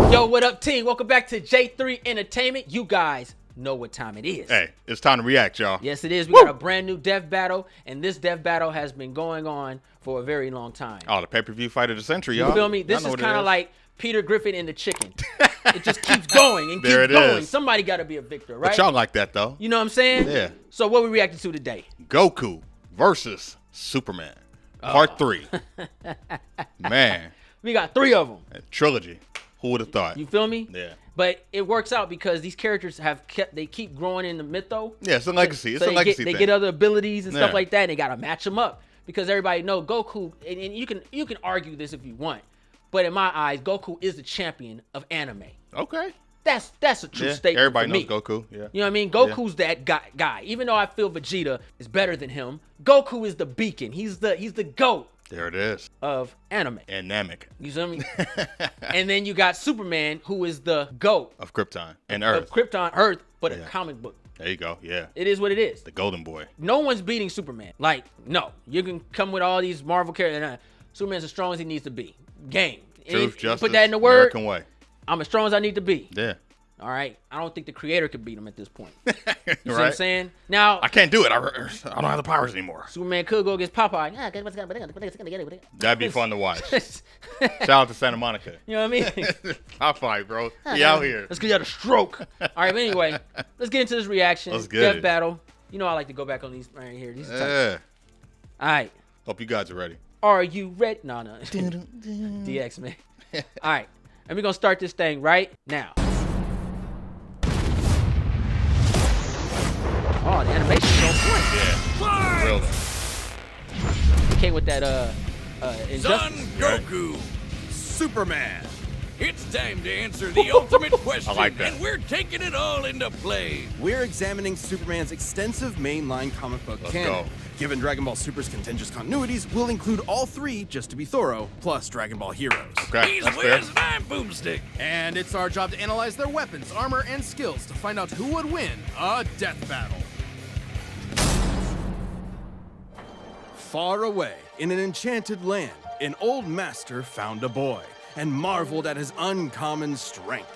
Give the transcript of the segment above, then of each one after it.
Yo, what up, team? Welcome back to J3 Entertainment. You guys know what time it is. Hey, it's time to react, y'all. Yes, it is. We got a brand new death battle, and this death battle has been going on for a very long time. Oh, the pay-per-view fight of the century, y'all. You feel me? This is kind of like Peter Griffin and the chicken. It just keeps going and keeps going. Somebody got to be a victor, right? But y'all like that, though. You know what I'm saying? Yeah. So what we reacting to today? Goku versus Superman. Part 3. Man. We got 3 of them. A trilogy. Who would have thought? You feel me? Yeah. But it works out because these characters they keep growing in the mytho. Yeah, it's a legacy. It's so a legacy They thing. get other abilities and stuff like that, and they got to match them up. Because everybody know Goku, and you can argue this if you want, but in my eyes, Goku is the champion of anime. Okay. That's a true statement. Everybody knows me. Goku. Yeah. You know what I mean? Goku's that guy. Even though I feel Vegeta is better than him, Goku is the beacon. He's the GOAT. There it is. Of anime. And Namek. You see me? And then you got Superman, who is the GOAT. Of Krypton and Earth. Of Krypton, Earth, but a comic book. There you go. Yeah. It is what it is. The golden boy. No one's beating Superman. Like, no. You can come with all these Marvel characters. Superman's as strong as he needs to be. Game. Truth, justice, put that in the word. American way. I'm as strong as I need to be. Yeah. All right. I don't think the creator could beat him at this point. You see right. what I'm saying? Now, I can't do it. I don't have the powers anymore. Superman could go against Popeye. That'd be fun to watch. Shout out to Santa Monica. You know what I mean? Popeye, bro. He out here. Let's get out a stroke. All right, but anyway, let's get into this reaction. Let's get Death it. Battle. You know I like to go back on these right here. These are tough. All right. Hope you guys are ready. Are you ready? No. DX, man. All right. And we're going to start this thing right now. Oh, the animation's on point. Yeah. Real. Okay, with that, Son Goku, Superman. It's time to answer the ultimate question, I like that. And we're taking it all into play. We're examining Superman's extensive mainline comic book canon. Go. Given Dragon Ball Super's contentious continuities, we'll include all 3, just to be thorough, plus Dragon Ball Heroes. Okay, He's that's fair. Wiz and I'm Boomstick. And it's our job to analyze their weapons, armor, and skills to find out who would win a death battle. Far away, in an enchanted land, an old master found a boy and marveled at his uncommon strength.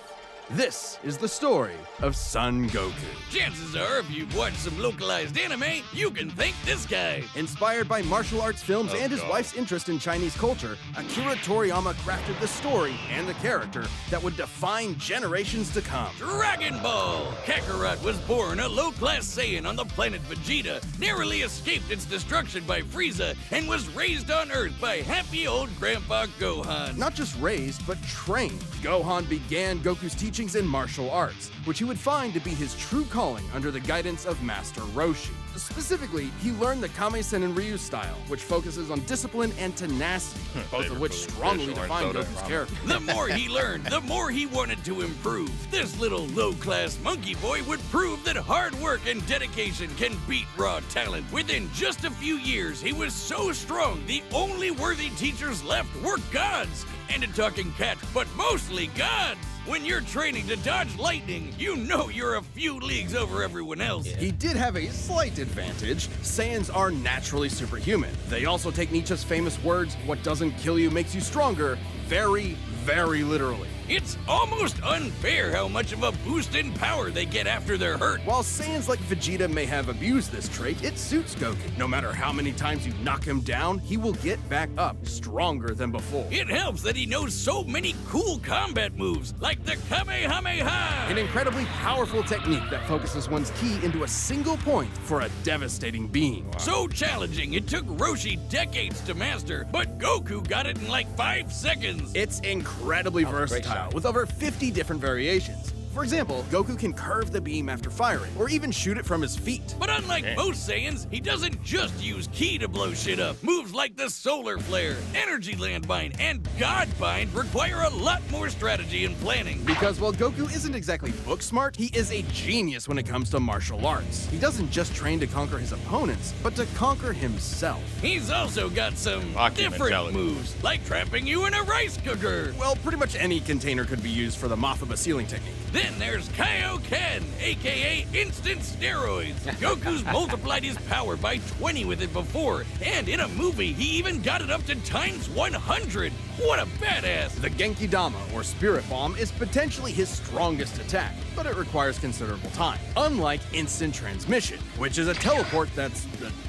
This is the story of Son Goku. Chances are, if you've watched some localized anime, you can thank this guy. Inspired by martial arts films and his wife's interest in Chinese culture, Akira Toriyama crafted the story and the character that would define generations to come. Dragon Ball! Kakarot was born a low-class Saiyan on the planet Vegeta, narrowly escaped its destruction by Frieza, and was raised on Earth by happy old Grandpa Gohan. Not just raised, but trained. Gohan began Goku's teachings in martial arts, which he would find to be his true calling under the guidance of Master Roshi. Specifically, he learned the Kame-sen and Ryu style, which focuses on discipline and tenacity, both of which strongly define Goku's character. The more he learned, the more he wanted to improve. This little low-class monkey boy would prove that hard work and dedication can beat raw talent. Within just a few years, he was so strong, the only worthy teachers left were gods. And a talking cat, but mostly gods. When you're training to dodge lightning, you know you're a few leagues over everyone else. He did have a slight advantage. Saiyans are naturally superhuman. They also take Nietzsche's famous words, "What doesn't kill you makes you stronger," very, very literally. It's almost unfair how much of a boost in power they get after they're hurt. While Saiyans like Vegeta may have abused this trait, it suits Goku. No matter how many times you knock him down, he will get back up, stronger than before. It helps that he knows so many cool combat moves, like the Kamehameha! An incredibly powerful technique that focuses one's ki into a single point for a devastating beam. Wow. So challenging, it took Roshi decades to master, but Goku got it in like 5 seconds. It's incredibly versatile, with over 50 different variations. For example, Goku can curve the beam after firing, or even shoot it from his feet. But unlike most Saiyans, he doesn't just use ki to blow shit up. Moves like the Solar Flare, Energy Landmine, and God Bind require a lot more strategy and planning. Because while Goku isn't exactly book smart, he is a genius when it comes to martial arts. He doesn't just train to conquer his opponents, but to conquer himself. He's also got some different mentality. moves, like trapping you in a rice cooker. Well, pretty much any container could be used for the Mothaba sealing technique. Then there's Kaioken, aka instant steroids. Goku's multiplied his power by 20 with it before, and in a movie, he even got it up to times 100. What a badass! The Genki Dama, or Spirit Bomb, is potentially his strongest attack, but it requires considerable time. Unlike instant transmission, which is a teleport that's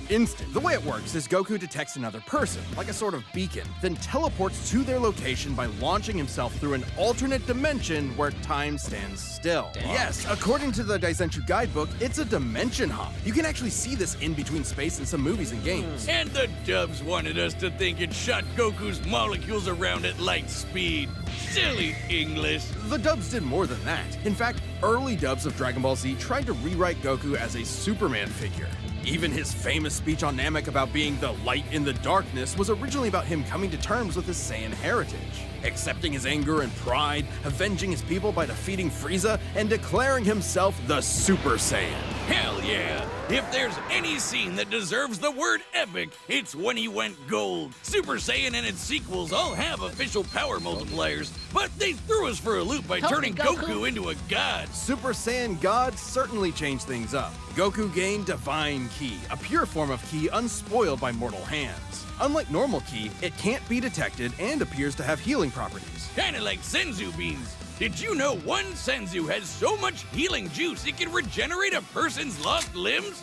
instant. The way it works is Goku detects another person, like a sort of beacon, then teleports to their location by launching himself through an alternate dimension where time stands still. Yes, according to the Daizenshuu guidebook, it's a dimension hop. You can actually see this in between space in some movies and games. And the dubs wanted us to think it shot Goku's molecules around at light speed. Silly English. The dubs did more than that. In fact, early dubs of Dragon Ball Z tried to rewrite Goku as a Superman figure. Even his famous speech on Namek about being the light in the darkness was originally about him coming to terms with his Saiyan heritage, accepting his anger and pride, avenging his people by defeating Frieza, and declaring himself the Super Saiyan. Hell yeah! If there's any scene that deserves the word epic, it's when he went gold. Super Saiyan and its sequels all have official power multipliers, but they threw us for a loop by turning Goku into a god. Super Saiyan God certainly changed things up. Goku gained Divine Ki, a pure form of Ki unspoiled by mortal hands. Unlike normal Ki, it can't be detected and appears to have healing properties. Kinda like Senzu beans. Did you know one Senzu has so much healing juice it can regenerate a person's lost limbs?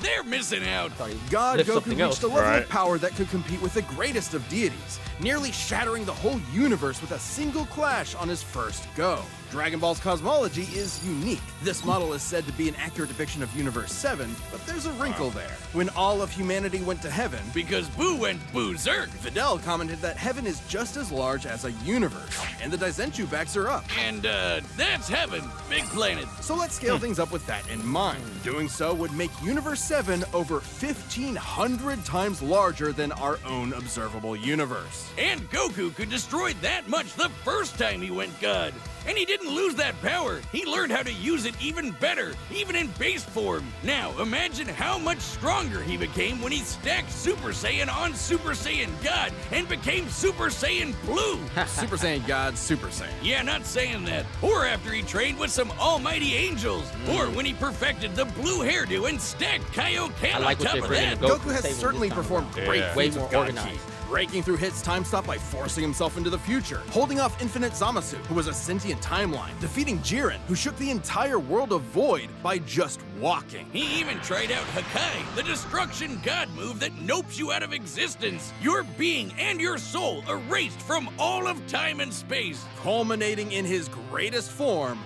They're missing out. God Lift Goku something reached else. a level Right. of power that could compete with the greatest of deities, nearly shattering the whole universe with a single clash on his first go. Dragon Ball's cosmology is unique. This model is said to be an accurate depiction of Universe 7, but there's a wrinkle there. When all of humanity went to heaven, Because Boo went berserk. Videl commented that heaven is just as large as a universe, and the Daizenshuu backs her up. And that's heaven. Big planet. So let's scale things up with that in mind. Doing so would make Universe 7 over 1,500 times larger than our own observable universe. And Goku could destroy that much the first time he went God. And he didn't lose that power. He learned how to use it even better, even in base form. Now, imagine how much stronger he became when he stacked Super Saiyan on Super Saiyan God and became Super Saiyan Blue. Super Saiyan God, Super Saiyan. Yeah, not saying that. Or after he trained with some almighty angels. Or when he perfected the blue hairdo and stacked Kaioken I like on what top they're of bringing that. to Goku has table certainly this time performed around. great Yeah. feats Way with more God Ki, organized. breaking through Hit's time stop by forcing himself into the future, holding off Infinite Zamasu, who was a sentient timeline, defeating Jiren, who shook the entire world of Void by just walking. He even tried out Hakai, the destruction god move that nopes you out of existence. Your being and your soul erased from all of time and space. Culminating in his greatest form,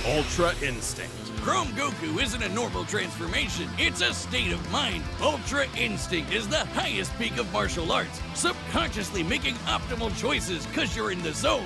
Ultra Instinct. Chrome Goku isn't a normal transformation, it's a state of mind. Ultra Instinct is the highest peak of martial arts, subconsciously making optimal choices because you're in the zone,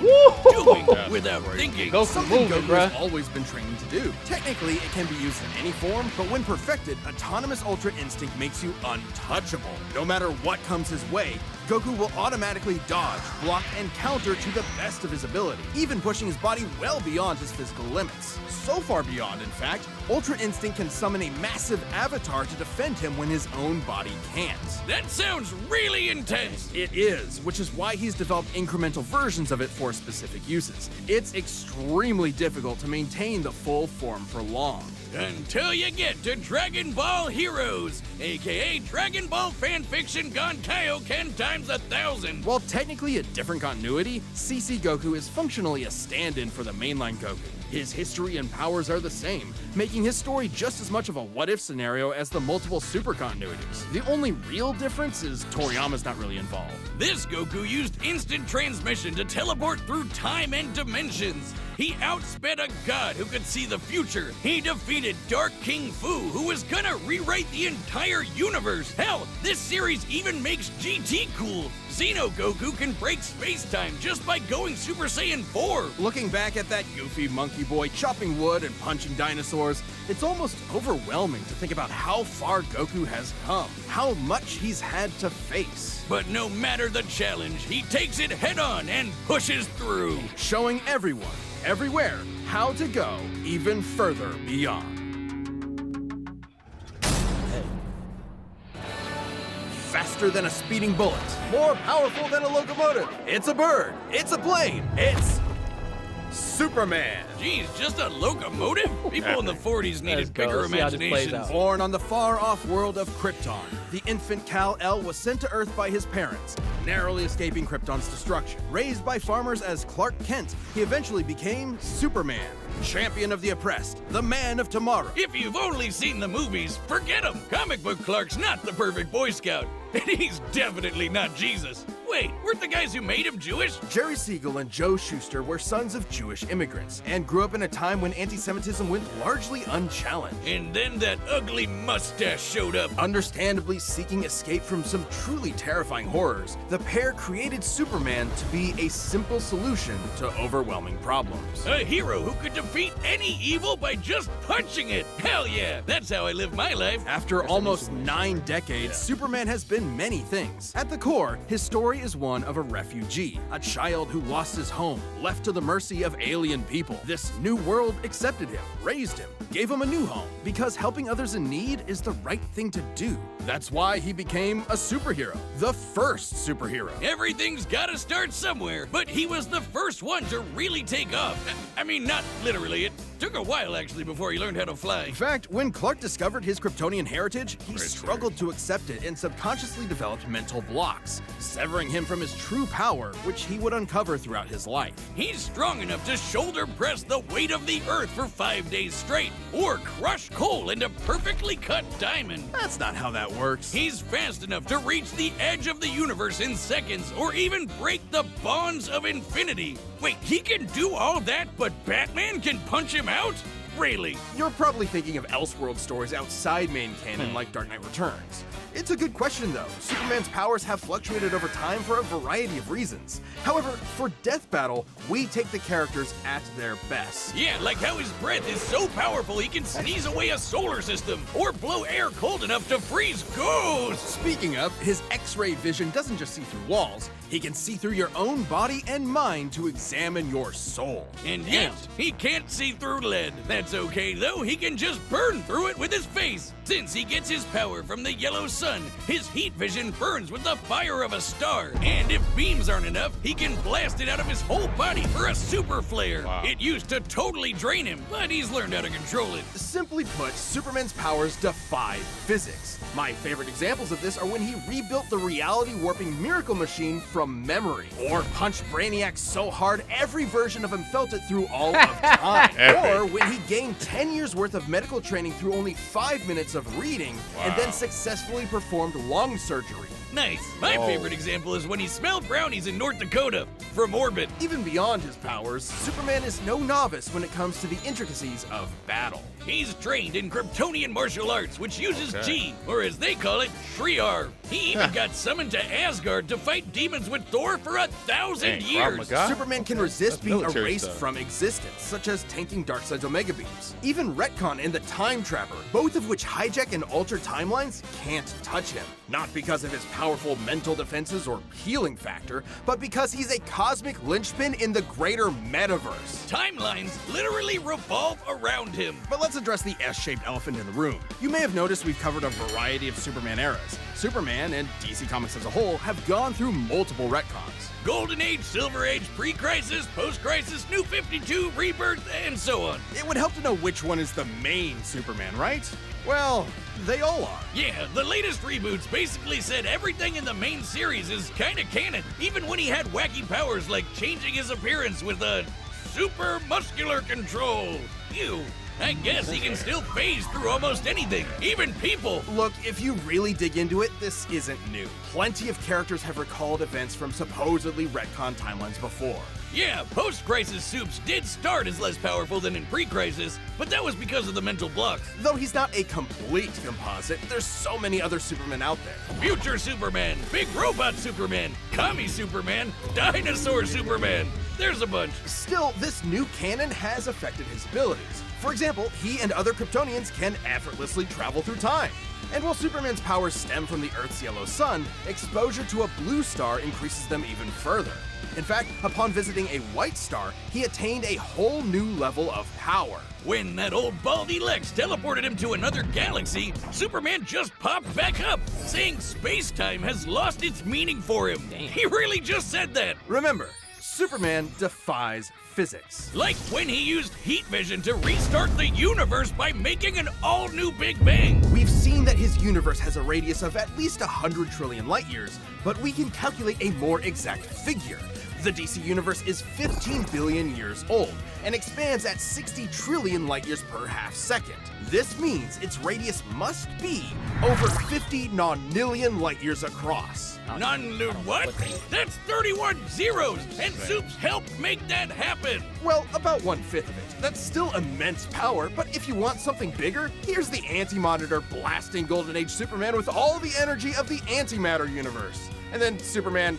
doing without thinking. Goku Something moving, Goku bruh. has always been training to do. Technically, it can be used in any form, but when perfected, Autonomous Ultra Instinct makes you untouchable. No matter what comes his way, Goku will automatically dodge, block, and counter to the best of his ability, even pushing his body well beyond his physical limits. So far beyond, in fact, Ultra Instinct can summon a massive avatar to defend him when his own body can't. That sounds really intense. It is, which is why he's developed incremental versions of it for specific uses. It's extremely difficult to maintain the full form for long. Until you get to Dragon Ball Heroes, aka Dragon Ball fanfiction gone Kaioken times 1,000. While technically a different continuity, CC Goku is functionally a stand-in for the mainline Goku. His history and powers are the same, making his story just as much of a what-if scenario as the multiple super continuities. The only real difference is Toriyama's not really involved. This Goku used instant transmission to teleport through time and dimensions. He outsped a god who could see the future. He defeated Dark King Fu, who was gonna rewrite the entire universe. Hell, this series even makes GT cool. Xeno Goku can break space-time just by going Super Saiyan 4. Looking back at that goofy monkey boy chopping wood and punching dinosaurs, it's almost overwhelming to think about how far Goku has come, how much he's had to face. But no matter the challenge, he takes it head-on and pushes through. Showing everyone, everywhere, how to go even further beyond. Faster than a speeding bullet, more powerful than a locomotive. It's a bird, it's a plane, it's Superman. Geez, just a locomotive? People in the 40s needed Let's go. bigger Let's see how this plays imaginations. out. Born on the far-off world of Krypton, the infant Kal-El was sent to Earth by his parents, narrowly escaping Krypton's destruction. Raised by farmers as Clark Kent, he eventually became Superman, champion of the oppressed, the man of tomorrow. If you've only seen the movies, forget him. Comic book Clark's not the perfect Boy Scout, and he's definitely not Jesus. Wait, weren't the guys who made him Jewish? Jerry Siegel and Joe Shuster were sons of Jewish immigrants and grew up in a time when anti-Semitism went largely unchallenged. And then that ugly mustache showed up. Understandably seeking escape from some truly terrifying horrors, the pair created Superman to be a simple solution to overwhelming problems. A hero who could defeat any evil by just punching it. Hell yeah, that's how I live my life. After almost 9 decades, Superman has been many things. At the core, his story is one of a refugee, a child who lost his home, left to the mercy of alien people. This new world accepted him, raised him, gave him a new home, because helping others in need is the right thing to do. That's why he became a superhero, the first superhero. Everything's gotta start somewhere, but he was the first one to really take off. I mean, not literally. It took a while, actually, before he learned how to fly. In fact, when Clark discovered his Kryptonian heritage, he struggled to accept it and subconsciously developed mental blocks, severing him from his true power, which he would uncover throughout his life. He's strong enough to shoulder press the weight of the Earth for 5 days straight, or crush coal into perfectly cut diamond. That's not how that works. He's fast enough to reach the edge of the universe in seconds, or even break the bonds of infinity. Wait, he can do all that, but Batman can punch him out? Really? You're probably thinking of Elseworld stories outside main canon like Dark Knight Returns. It's a good question though. Superman's powers have fluctuated over time for a variety of reasons. However, for Death Battle, we take the characters at their best. Yeah, like how his breath is so powerful he can sneeze away a solar system, or blow air cold enough to freeze ghosts! Speaking of, his X-ray vision doesn't just see through walls, he can see through your own body and mind to examine your soul. And yet, he can't see through lead. That's okay though, he can just burn through it with his face. Since he gets his power from the yellow sun, his heat vision burns with the fire of a star. And if beams aren't enough, he can blast it out of his whole body for a super flare. Wow. It used to totally drain him, but he's learned how to control it. Simply put, Superman's powers defy physics. My favorite examples of this are when he rebuilt the reality warping miracle machine from memory, or punched Brainiac so hard every version of him felt it through all of time, or when he gained 10 years worth of medical training through only 5 minutes of reading, and then successfully performed lung surgery. Nice. My favorite example is when he smelled brownies in North Dakota from orbit. Even beyond his powers, Superman is no novice when it comes to the intricacies of battle. He's trained in Kryptonian martial arts, which uses G, or as they call it, Shriar. He even got summoned to Asgard to fight demons with Thor for 1,000 years. Superman can resist being erased stuff. from existence, such as tanking Darkseid's Omega Beams. Even Retcon and the Time Trapper, both of which hijack and alter timelines, can't touch him. Not because of his powerful mental defenses or healing factor, but because he's a cosmic linchpin in the greater metaverse. Timelines literally revolve around him. But let's address the S-shaped elephant in the room. You may have noticed we've covered a variety of Superman eras. Superman, and DC Comics as a whole, have gone through multiple retcons. Golden Age, Silver Age, Pre-Crisis, Post-Crisis, New 52, Rebirth, and so on. It would help to know which one is the main Superman, right? Well, they all are. Yeah, the latest reboots basically said everything in the main series is kinda canon, even when he had wacky powers like changing his appearance with a super muscular control. Ew. I guess he can still phase through almost anything, even people. Look, if you really dig into it, this isn't new. Plenty of characters have recalled events from supposedly retcon timelines before. Yeah, post-crisis Supes did start as less powerful than in pre-crisis, but that was because of the mental blocks. Though he's not a complete composite, there's so many other Supermen out there. Future Superman, Big Robot Superman, Commie Superman, Dinosaur Superman. There's a bunch. Still, this new canon has affected his abilities. For example, he and other Kryptonians can effortlessly travel through time. And while Superman's powers stem from the Earth's yellow sun, exposure to a blue star increases them even further. In fact, upon visiting a white star, he attained a whole new level of power. When that old baldy Lex teleported him to another galaxy, Superman just popped back up, saying space-time has lost its meaning for him. Damn. He really just said that. Remember, Superman defies physics. Like when he used heat vision to restart the universe by making an all-new Big Bang. We've seen that his universe has a radius of at least 100 trillion light years, but we can calculate a more exact figure. The DC universe is 15 billion years old and expands at 60 trillion light years per half second. This means its radius must be over 50 nonillion light years across. What? That's 31 zeros, and Soups helped make that happen. Well, about 1/5 of it. That's still immense power, but if you want something bigger, here's the Anti-Monitor blasting Golden Age Superman with all the energy of the antimatter universe. And then Superman,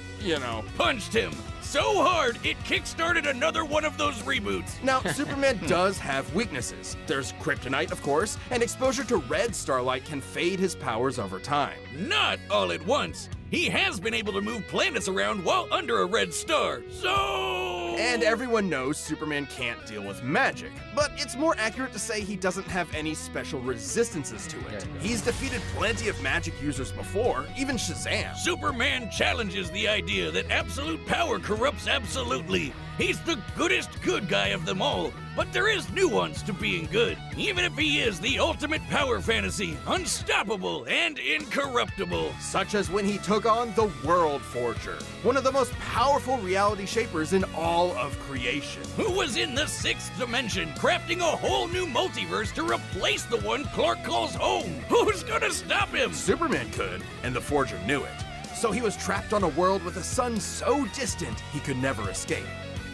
punched him so hard it kickstarted another one of those reboots. Now, Superman does have weaknesses. There's kryptonite, of course, and exposure to red starlight can fade his powers over time. Not all at once. He has been able to move planets around while under a red star, so... And everyone knows Superman can't deal with magic, but it's more accurate to say he doesn't have any special resistances to it. He's defeated plenty of magic users before, even Shazam. Superman challenges the idea that absolute power corrupts absolutely. He's the goodest good guy of them all, but there is nuance to being good, even if he is the ultimate power fantasy, unstoppable and incorruptible. Such as when he took on the World Forger, one of the most powerful reality shapers in all of creation. Who was in the 6th dimension, crafting a whole new multiverse to replace the one Clark calls home. Who's gonna stop him? Superman could, and the Forger knew it. So he was trapped on a world with a sun so distant he could never escape.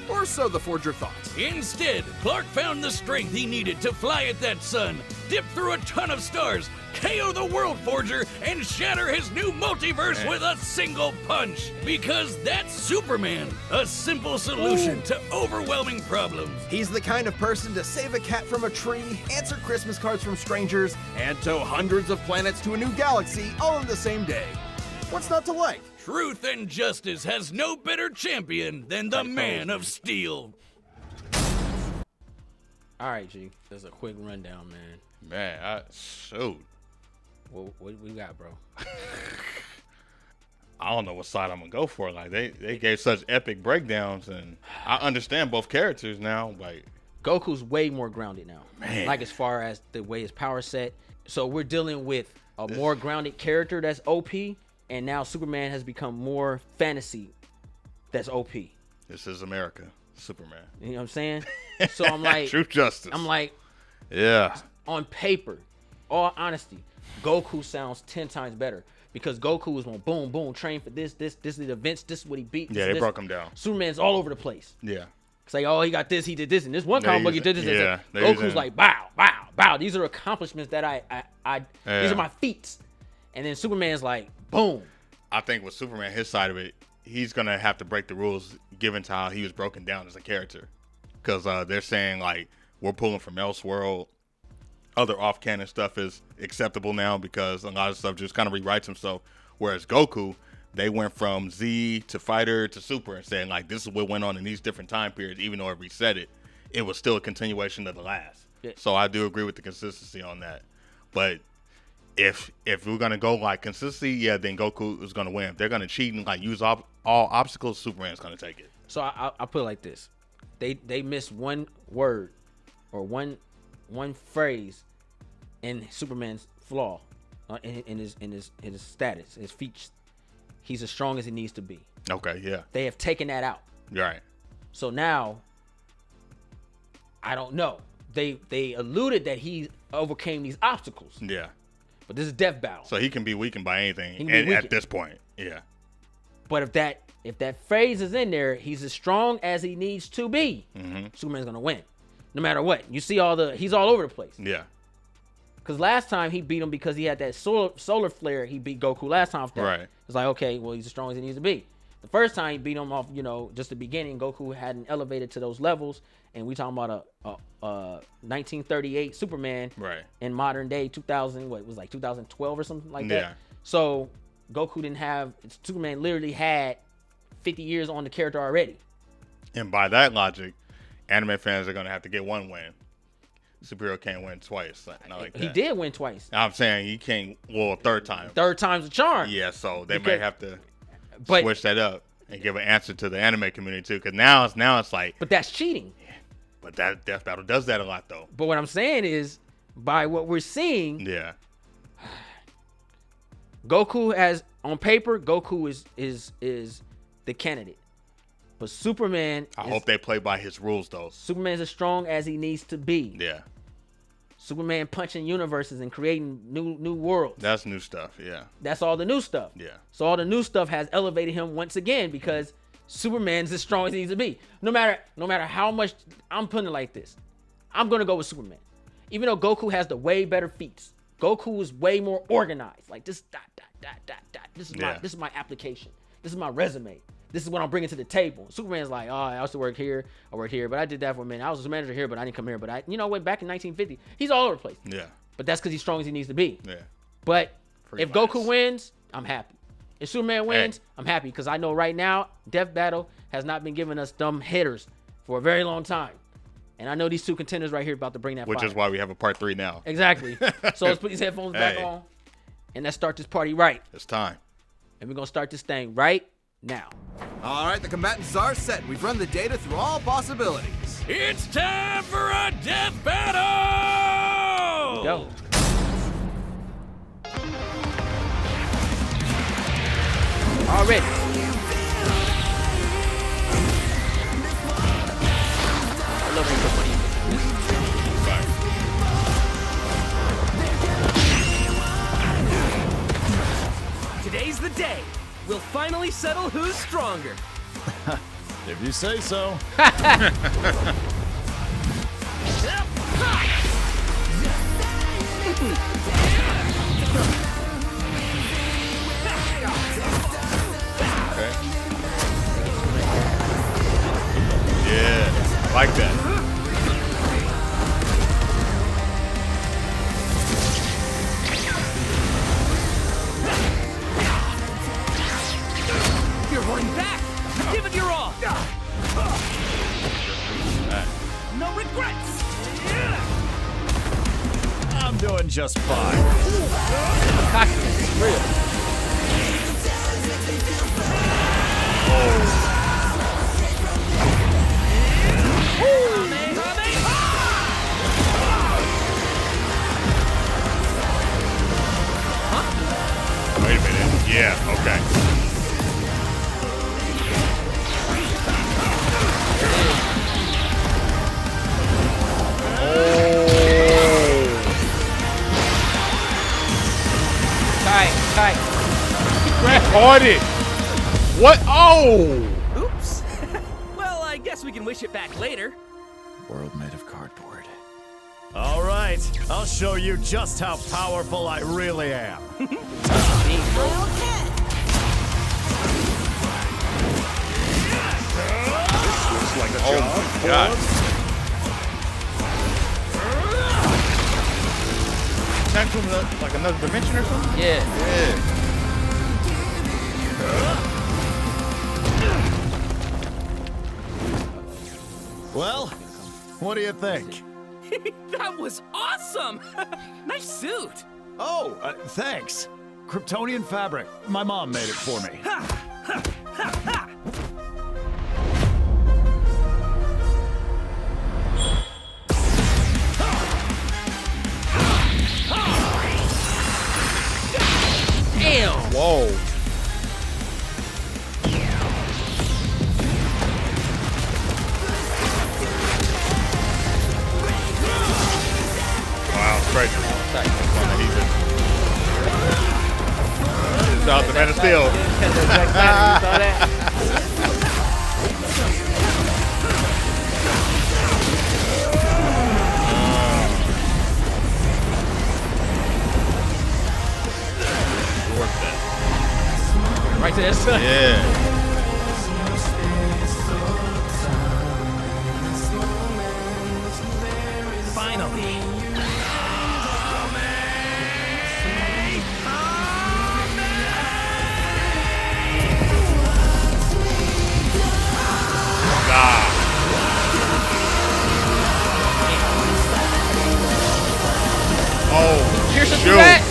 Or so the Forger thought. Instead, Clark found the strength he needed to fly at that sun, dip through a ton of stars, KO the World Forger, and shatter his new multiverse with a single punch. Because that's Superman, a simple solution to overwhelming problems. He's the kind of person to save a cat from a tree, answer Christmas cards from strangers, and tow hundreds of planets to a new galaxy all in the same day. What's not to like? Truth and justice has no better champion than the Man of Steel. All right, G. That's a quick rundown, man. Man, shoot. What we got, bro? I don't know what side I'm gonna go for. Like they gave such epic breakdowns, and I understand both characters now. Like Goku's way more grounded now. Man. Like as far as the way his power set. So we're dealing with a more grounded character that's OP. And now Superman has become more fantasy that's OP. This is America, Superman. You know what I'm saying? So I'm like... True justice. I'm like... Yeah. On paper, all honesty, Goku sounds 10 times better. Because Goku was on boom, boom, train for this is the events, this is what he beat. Yeah, they broke him down. Superman's all over the place. Yeah. It's like, oh, he got this, he did this. And this one comic book, he did this. Yeah. Goku's like, bow, bow, bow. These are accomplishments that these are my feats. And then Superman's like, boom. I think with Superman, his side of it, he's going to have to break the rules given to how he was broken down as a character. Because they're saying, like, we're pulling from Elseworld. Other off-canon stuff is acceptable now because a lot of stuff just kind of rewrites himself. Whereas Goku, they went from Z to Fighter to Super and saying, like, this is what went on in these different time periods. Even though it reset it, it was still a continuation of the last. Yeah. So I do agree with the consistency on that. But... If we're gonna go like consistency, yeah, then Goku is gonna win. If they're gonna cheat and like use all obstacles, Superman's gonna take it. So I'll put it like this: they missed one word or one phrase in Superman's flaw in his status, his features. He's as strong as he needs to be. Okay, yeah. They have taken that out. Right. So now, I don't know. They alluded that he overcame these obstacles. Yeah. But this is death battle. So he can be weakened by anything at this point. Yeah. But if that phrase is in there, he's as strong as he needs to be. Mm-hmm. Superman's going to win. No matter what. You see he's all over the place. Yeah. Because last time he beat him because he had that solar flare. He beat Goku last time. Right. It's like, okay, well, he's as strong as he needs to be. The first time he beat him off, just the beginning, Goku hadn't elevated to those levels. And we talking about a 1938 Superman in modern day 2000, what it was like 2012 or something like that. Yeah. So Goku Superman literally had 50 years on the character already. And by that logic, anime fans are going to have to get one win. Superhero can't win twice. Not like that. He did win twice. I'm saying he can't, a third time. Third time's a charm. Yeah, so they may have to switch that up. and give an answer to the anime community too. Because now it's like. But that's cheating. But that Death Battle does that a lot though. But what I'm saying is, by what we're seeing, yeah, Goku has on paper, Goku is the candidate. But Superman. I hope they play by his rules though. Superman's as strong as he needs to be. Yeah. Superman punching universes and creating new worlds. That's new stuff, yeah. That's all the new stuff. Yeah. So all the new stuff has elevated him once again because Superman's as strong as he needs to be. No matter how much, I'm putting it like this. I'm gonna go with Superman. Even though Goku has the way better feats. Goku is way more organized. Like this dot. This is my application. This is my resume. This is what I'm bringing to the table. Superman's like, oh, I used to work here. I worked here, but I did that for a minute. I was a manager here, but I didn't come here. But I went back in 1950. He's all over the place. Yeah. But that's because he's strong as he needs to be. Yeah. But Pretty if much. Goku wins, I'm happy. If Superman wins, I'm happy because I know right now Death Battle has not been giving us dumb hitters for a very long time. And I know these two contenders right here about to bring that Which fire. is why we have a part 3 now. Exactly. So let's put these headphones back on and let's start this party right. It's time. And we're going to start this thing right now. All right, the combatants are set. We've run the data through all possibilities. It's time for a death battle! Go. Already. I love when you put Today's the day. We'll finally settle who's stronger. If you say so. Okay. Yeah, I like that. You're holding back. Give it your all. No regrets. I'm doing just fine. Wait a minute. Yeah, okay. Tight. Retarded. What? Oh! Oops. Well, I guess we can wish it back later. World made of cardboard. All right, I'll show you just how powerful I really am. Like a oh my god. Time from like another dimension or something? Yeah. Well, what do you think? That was awesome. Nice suit. Oh, thanks. Kryptonian fabric. My mom made it for me. Damn. Whoa. Wow, it's crazy. He's out the Man of Steel. Right to this. Yeah. Finally. Oh, Here's some shoot. that.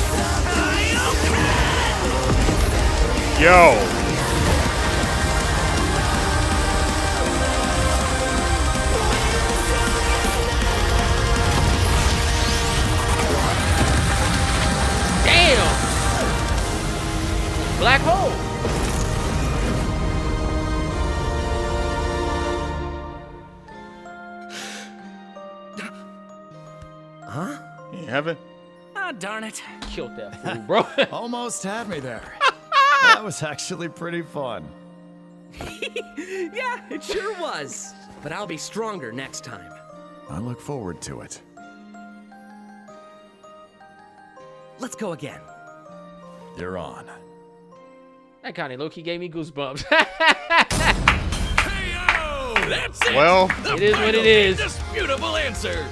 Yo. Huh? You haven't? Ah, darn it. Killed that fool, bro. Almost had me there. That was actually pretty fun. Yeah, it sure was. But I'll be stronger next time. I look forward to it. Let's go again. You're on. That kind of low-key gave me goosebumps. Hey-o! That's it! Well, The it is what final it is. indisputable answer.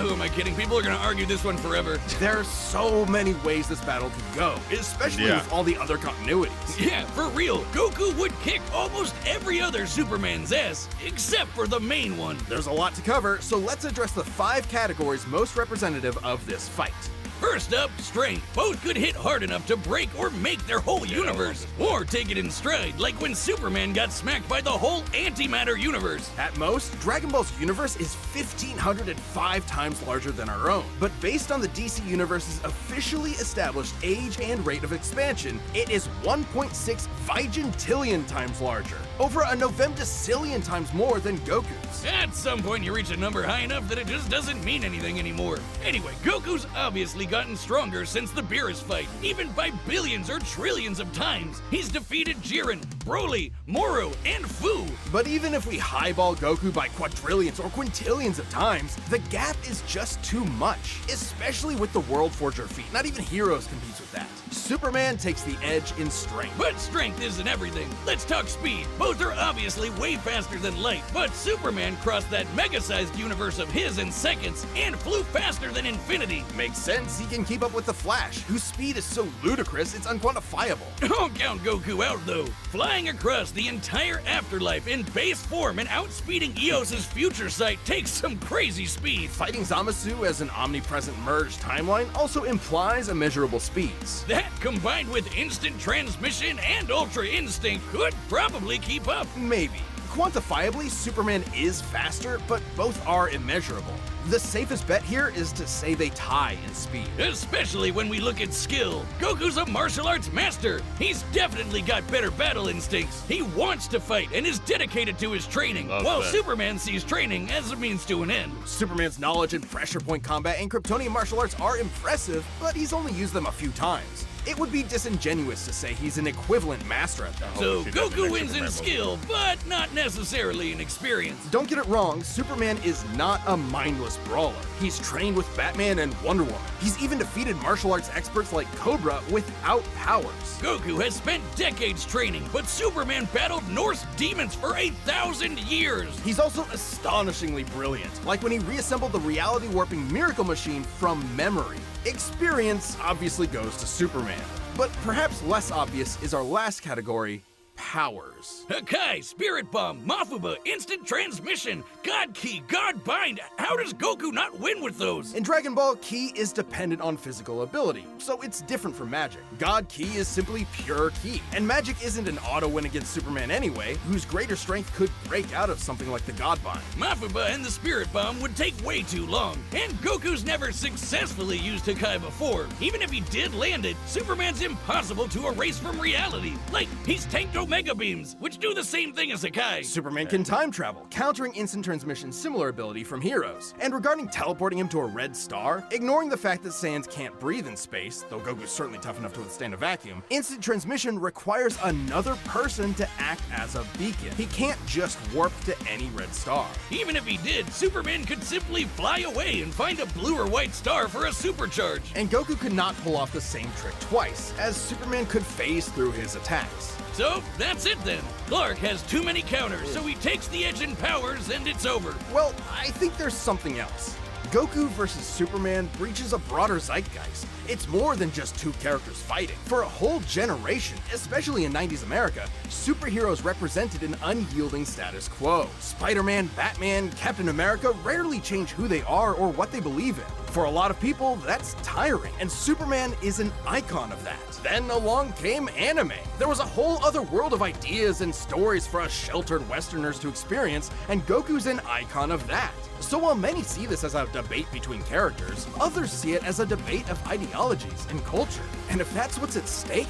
Who am I kidding? People are going to argue this one forever. There are so many ways this battle could go, especially Yeah. with all the other continuities. Yeah, for real. Goku would kick almost every other Superman's ass, except for the main one. There's a lot to cover, so let's address the 5 categories most representative of this fight. First up, strength. Both could hit hard enough to break or make their whole universe, or take it in stride, like when Superman got smacked by the whole antimatter universe. At most, Dragon Ball's universe is 1,505 times larger than our own. But based on the DC Universe's officially established age and rate of expansion, it is 1.6 vigintillion times larger, over a novemdecillion times more than Goku's. At some point, you reach a number high enough that it just doesn't mean anything anymore. Anyway, Goku's obviously gotten stronger since the Beerus fight, even by billions or trillions of times. He's defeated Jiren, Broly, Moro, and Fu. But even if we highball Goku by quadrillions or quintillions of times, the gap is just too much, especially with the World Forger feat. Not even Heroes competes with that. Superman takes the edge in strength. But strength isn't everything. Let's talk speed. Both are obviously way faster than light, but Superman crossed that mega-sized universe of his in seconds and flew faster than infinity. Makes sense, he can keep up with the Flash, whose speed is so ludicrous it's unquantifiable. Don't count Goku out, though. Flying across the entire afterlife in base form and outspeeding Eos's future sight takes some crazy speed. Fighting Zamasu as an omnipresent merged timeline also implies immeasurable speeds. That, combined with instant transmission and Ultra Instinct, could probably keep up. Maybe. Quantifiably, Superman is faster, but both are immeasurable. The safest bet here is to say they tie in speed. Especially when we look at skill. Goku's a martial arts master. He's definitely got better battle instincts. He wants to fight and is dedicated to his training, while Superman sees training as a means to an end. Superman's knowledge in pressure point combat and Kryptonian martial arts are impressive, but he's only used them a few times. It would be disingenuous to say he's an equivalent master at them. So shit, that's the Goku next wins in Superman skill, but not necessarily in experience. Don't get it wrong, Superman is not a mindless brawler. He's trained with Batman and Wonder Woman. He's even defeated martial arts experts like Cobra without powers. Goku has spent decades training, but Superman battled Norse demons for 1,000 years. He's also astonishingly brilliant, like when he reassembled the reality warping miracle machine from memory. Experience obviously goes to Superman, but perhaps less obvious is our last category, powers. Hakai, Spirit Bomb, Mafuba, Instant Transmission, God Key, God Bind. How does Goku not win with those? In Dragon Ball, Ki is dependent on physical ability, so it's different from magic. God Ki is simply pure Ki, and magic isn't an auto win against Superman anyway, whose greater strength could break out of something like the God Bind. Mafuba and the Spirit Bomb would take way too long, and Goku's never successfully used Hakai before. Even if he did land it, Superman's impossible to erase from reality. Like, he's tanked Omega Beams, which do the same thing as Hakai. Superman can time travel, countering instant transmission's similar ability from Heroes. And regarding teleporting him to a red star, ignoring the fact that Saiyans can't breathe in space, though Goku's certainly tough enough to withstand a vacuum, instant transmission requires another person to act as a beacon. He can't just warp to any red star. Even if he did, Superman could simply fly away and find a blue or white star for a supercharge. And Goku could not pull off the same trick twice, as Superman could phase through his attacks. So, that's it then. Clark has too many counters, so he takes the edge in powers and it's over. Well, I think there's something else. Goku versus Superman breaches a broader zeitgeist. It's more than just two characters fighting. For a whole generation, especially in 90s America, superheroes represented an unyielding status quo. Spider-Man, Batman, Captain America rarely change who they are or what they believe in. For a lot of people, that's tiring, and Superman is an icon of that. Then along came anime. There was a whole other world of ideas and stories for us sheltered Westerners to experience, and Goku's an icon of that. So while many see this as a debate between characters, others see it as a debate of ideologies and culture. And if that's what's at stake,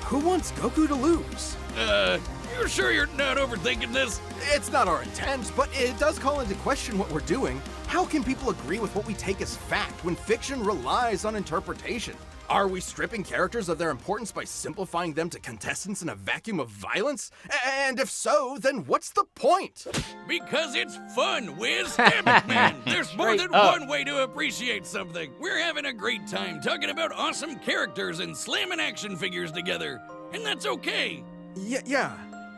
who wants Goku to lose? You sure you're not overthinking this? It's not our intent, but it does call into question what we're doing. How can people agree with what we take as fact when fiction relies on interpretation? Are we stripping characters of their importance by simplifying them to contestants in a vacuum of violence? And if so, then what's the point? Because it's fun, Wiz. Damn it, man. There's more than one way to appreciate something. We're having a great time talking about awesome characters and slamming action figures together. And that's okay. Yeah,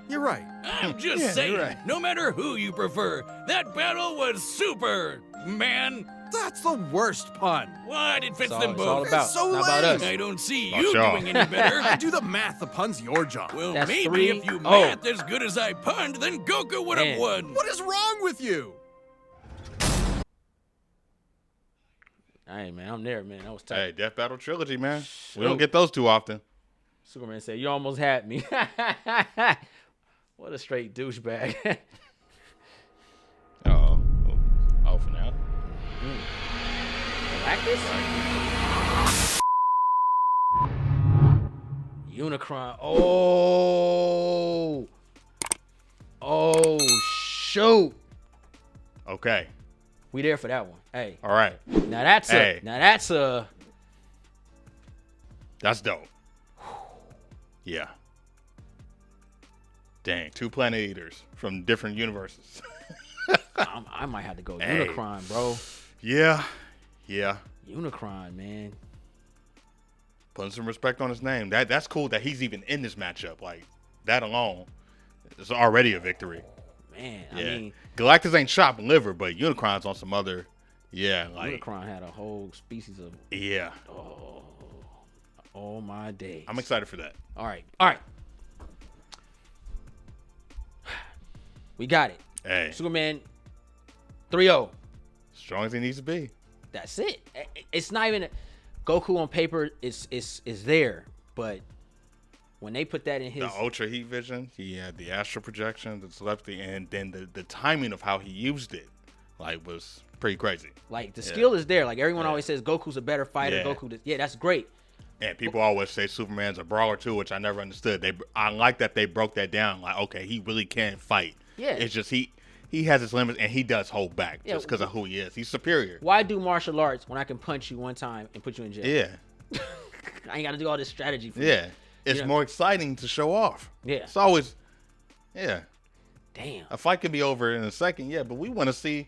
you're right. I'm just saying, no matter who you prefer, that battle was super, man. That's the worst pun. What? It fits them It's all both. about. It's so Not about lame. us. I don't see Not you y'all. doing any better. I do the math, the pun's your job. Well, That's maybe 3. if you Oh. math as good as I punned, then Goku would have Man. won. What is wrong with you? Hey, man, I'm there, man. That was tight. Hey, Death Battle Trilogy, man. We Shoot. don't get those too often. Superman said, "You almost had me." What a straight douchebag. Uh-oh. Oh, for now. Galactus? Unicron. Oh, shoot. Okay. We there for that one. Hey, All right. now that's Hey. That's dope. Yeah. Dang, 2 Planet Eaters from different universes. I might have to go Hey. Unicron, bro. Yeah. Unicron, man. Putting some respect on his name. That's cool that he's even in this matchup. Like, that alone is already a victory. Man, Yeah. I mean, Galactus ain't chopping liver, but Unicron's on some other, like, Unicron had a whole species of, yeah. oh my days. I'm excited for that. All right. We got it. Hey, Superman 3-0. strong as he needs to be. That's it. It's not even Goku on paper is there, but when they put that in his The ultra heat vision, he had the astral projection, the telepathy, and then the timing of how he used it, like, was pretty crazy. like the skill is there. Like everyone always says Goku's a better fighter. Yeah. That's great. And people always say Superman's a brawler too, which I never understood. I like that they broke that down. Like, okay, he really can fight. Yeah. It's just he has his limits and he does hold back Yeah. just because of who he is. He's superior. Why do martial arts when I can punch you one time and put you in jail? Yeah. I ain't got to do all this strategy for you. Yeah. It's know? more exciting to show off. Yeah. It's always, yeah. Damn. A fight can be over in a second, yeah, but we want fantasy.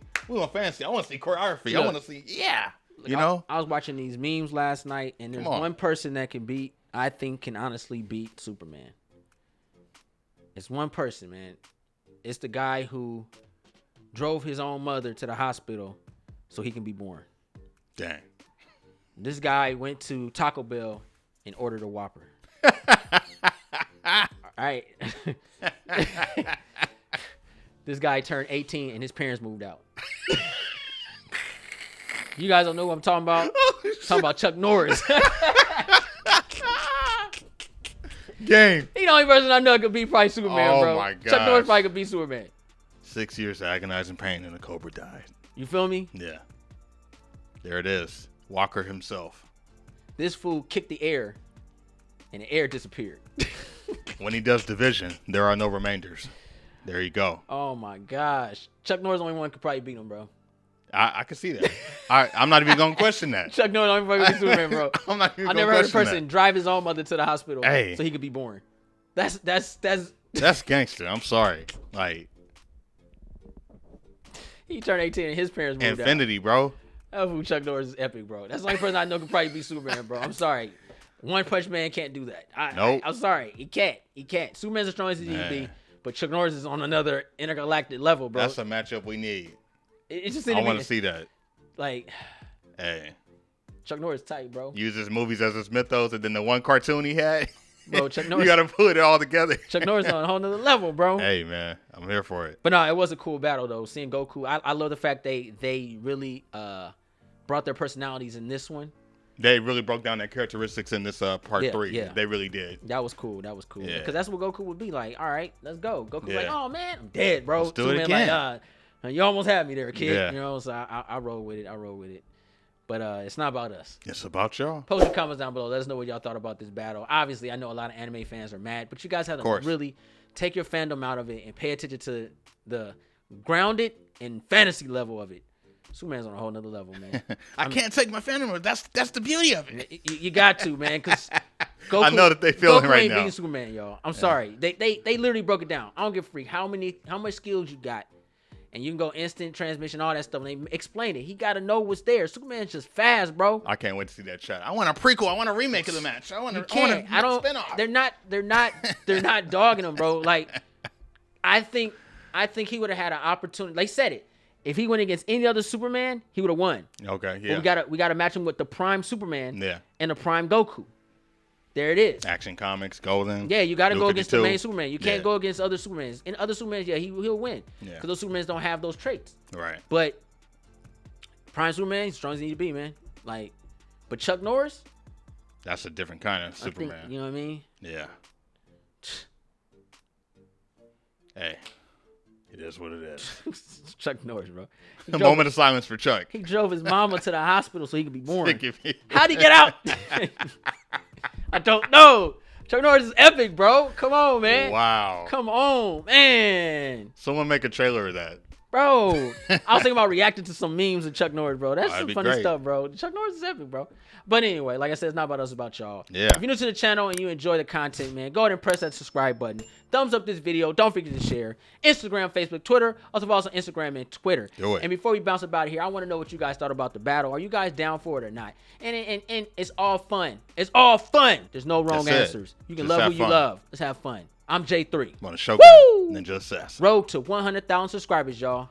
I want to see choreography. I Look. want to see, yeah. Look, You know? I was watching these memes last night, and there's Come on. one person that I think can honestly beat Superman. It's one person, man. It's the guy who drove his own mother to the hospital so he can be born. Dang. This guy went to Taco Bell and ordered a Whopper. All right. This guy turned 18 and his parents moved out. You guys don't know what I'm talking about? Talking about Chuck Norris. Game. He the only person I know could beat probably Superman, Oh bro. my Chuck Norris gosh. probably could beat Superman. 6 years of agonizing pain and the Cobra died. You feel me? Yeah. There it is. Walker himself. This fool kicked the air and the air disappeared. When he does division, there are no remainders. There you go. Oh my gosh. Chuck Norris the only one could probably beat him, bro. I can see that. I'm not even going to question that. Chuck Norris the only one could beat Superman, bro. I'm not even I gonna never heard a question person drive his own mother to the hospital Hey. so he could be born. That's That's gangster. I'm sorry. Like, he turned 18 and his parents moved out. Infinity, bro. That fool Chuck Norris is epic, bro. That's the only person I know could probably beat Superman, bro. I'm sorry. One Punch Man can't do that. Nope. I'm sorry. He can't. Superman's as strong as he needs to be, Man. but Chuck Norris is on another intergalactic level, bro. That's a matchup we need. It's just I want to see that. like Hey, Chuck Norris tight, bro. use his movies as his mythos, and then the one cartoon he had. Bro, Chuck You Norris. got to put it all together. Chuck Norris on a whole nother level, bro. Hey, man, I'm here for it. But no, it was a cool battle though. Seeing Goku, I love the fact they really brought their personalities in this one. They really broke down their characteristics in this part Yeah, 3. yeah. They really did. That was cool. Yeah. Because that's what Goku would be like. All right, let's go. Goku's like, Yeah. oh man, I'm dead, bro. Let's do it Superman again. like, you almost had me there, kid. Yeah. You know, so I roll with it. But it's not about us. It's about y'all. Post your comments down below. Let us know what y'all thought about this battle. Obviously, I know a lot of anime fans are mad, but you guys have a course. really take your fandom out of it and pay attention to the grounded and fantasy level of it. Superman's on a whole nother level, man. I can't take my fandom. That's the beauty of it. You got to, man, because Goku, I know that they feel it Goku right ain't now. beating Superman, y'all. I'm sorry. They literally broke it down. I don't give a freak how much skills you got. And you can go instant transmission, all that stuff. And they explain it. He got to know what's there. Superman's just fast, bro. I can't wait to see that shot. I want a prequel. I want a remake of the match. I want a spinoff. They're not dogging him, bro. Like, I think he would have had an opportunity. They said it. If he went against any other Superman, he would have won. Okay, yeah. But we gotta match him with the Prime Superman and the Prime Goku. There it is. Action Comics, Golden. Yeah, you got to go against the 52. main Superman. You can't go against other Supermans. In other Supermans, yeah, he'll win. Yeah. Because those Supermans don't have those traits. Right. But Prime Superman, he's strong as he need to be, man. Like, but Chuck Norris? That's a different kind of Superman. You know what I mean? Yeah. Hey, it is what it is. Chuck Norris, bro. A moment of silence for Chuck. He drove his mama to the hospital so he could be born. How'd he get out? I don't know. Chuck Norris is epic, bro. Come on, man. Wow. Come on, man. Someone make a trailer of that. Bro, I was thinking about reacting to some memes of Chuck Norris, bro. That's some funny great. stuff, bro. Chuck Norris is epic, bro. But anyway, like I said, it's not about us, it's about y'all. Yeah. If you're new to the channel and you enjoy the content, man, go ahead and press that subscribe button. Thumbs up this video. Don't forget to share. Instagram, Facebook, Twitter. Also follow us on Instagram and Twitter. Do it. And before we bounce about here, I want to know what you guys thought about the battle. Are you guys down for it or not? And it's all fun. It's all fun. There's no wrong answers. You can Just love have who you fun. love. Let's have fun. I'm J3. Want to Shogun, Ninja Assassin. Road to 100,000 subscribers, y'all.